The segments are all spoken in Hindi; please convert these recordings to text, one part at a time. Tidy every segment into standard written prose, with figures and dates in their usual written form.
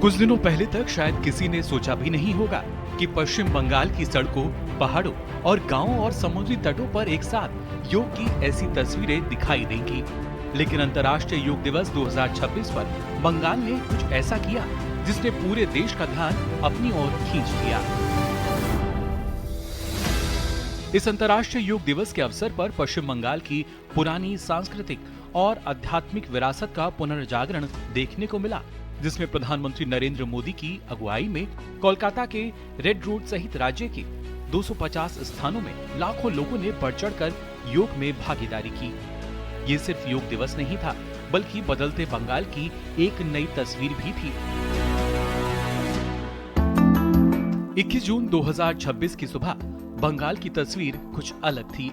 कुछ दिनों पहले तक शायद किसी ने सोचा भी नहीं होगा कि पश्चिम बंगाल की सड़कों, पहाड़ों और गांवों और समुद्री तटों पर एक साथ योग की ऐसी तस्वीरें दिखाई देंगी। लेकिन अंतर्राष्ट्रीय योग दिवस 2026 पर बंगाल ने कुछ ऐसा किया जिसने पूरे देश का ध्यान अपनी ओर खींच लिया। इस अंतर्राष्ट्रीय योग दिवस के अवसर पर पश्चिम बंगाल की पुरानी सांस्कृतिक और आध्यात्मिक विरासत का पुनर्जागरण देखने को मिला, जिसमें प्रधानमंत्री नरेंद्र मोदी की अगुवाई में कोलकाता के रेड रोड सहित राज्य के 250 स्थानों में लाखों लोगों ने बढ़ चढ़कर योग में भागीदारी की। ये सिर्फ योग दिवस नहीं था, बल्कि बदलते बंगाल की एक नई तस्वीर भी थी। 21 जून 2026 की सुबह बंगाल की तस्वीर कुछ अलग थी।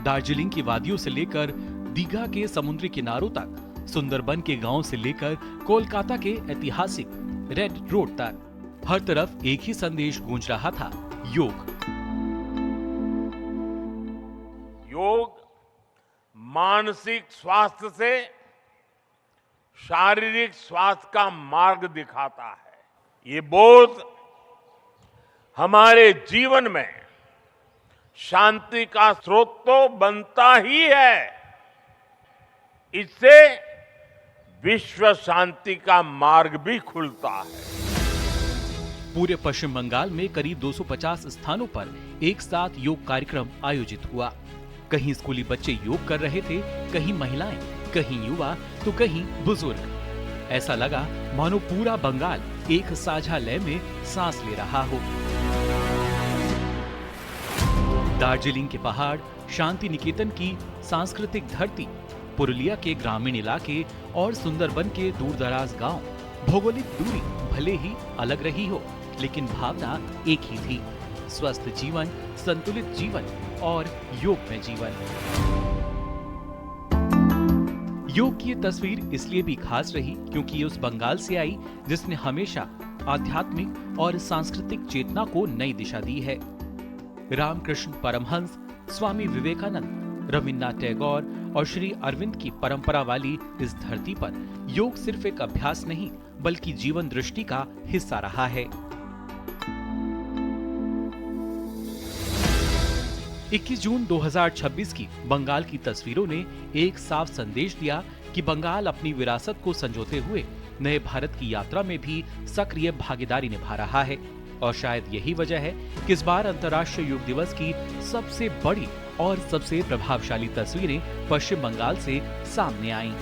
दार्जिलिंग की वादियों से लेकर दीघा के समुद्री किनारों तक, सुंदरबन के गांव से लेकर कोलकाता के ऐतिहासिक रेड रोड तक, हर तरफ एक ही संदेश गूंज रहा था, योग। योग मानसिक स्वास्थ्य से शारीरिक स्वास्थ्य का मार्ग दिखाता है। ये बोध हमारे जीवन में शांति का स्रोत तो बनता ही है, इससे विश्व शांति का मार्ग भी खुलता है। पूरे पश्चिम बंगाल में करीब 250 स्थानों पर एक साथ योग कार्यक्रम आयोजित हुआ। कहीं स्कूली बच्चे योग कर रहे थे, कहीं महिलाएं, कहीं युवा तो कहीं बुजुर्ग। ऐसा लगा मानो पूरा बंगाल एक साझा लय में सांस ले रहा हो। दार्जिलिंग के पहाड़, शांति निकेतन की सांस्कृतिक धरती, पुरुलिया के ग्रामीण इलाके और सुंदरबन के दूरदराज गांव, भौगोलिक दूरी भले ही अलग रही हो, लेकिन भावना एक ही थी, स्वस्थ जीवन, संतुलित जीवन और योग में जीवन। योग की ये तस्वीर इसलिए भी खास रही क्योंकि ये उस बंगाल से आई जिसने हमेशा आध्यात्मिक और सांस्कृतिक चेतना को नई दिशा दी है। रामकृष्ण परमहंस, स्वामी विवेकानंद, रविन्द्रनाथ टैगोर और श्री अरविंद की परंपरा वाली इस धरती पर योग सिर्फ एक अभ्यास नहीं, बल्कि जीवन दृष्टि का हिस्सा रहा है। 21 जून 2026 की बंगाल की तस्वीरों ने एक साफ संदेश दिया कि बंगाल अपनी विरासत को संजोते हुए नए भारत की यात्रा में भी सक्रिय भागीदारी निभा रहा है। और शायद यही वजह है कि इस बार अंतर्राष्ट्रीय योग दिवस की सबसे बड़ी और सबसे प्रभावशाली तस्वीरें पश्चिम बंगाल से सामने आईं।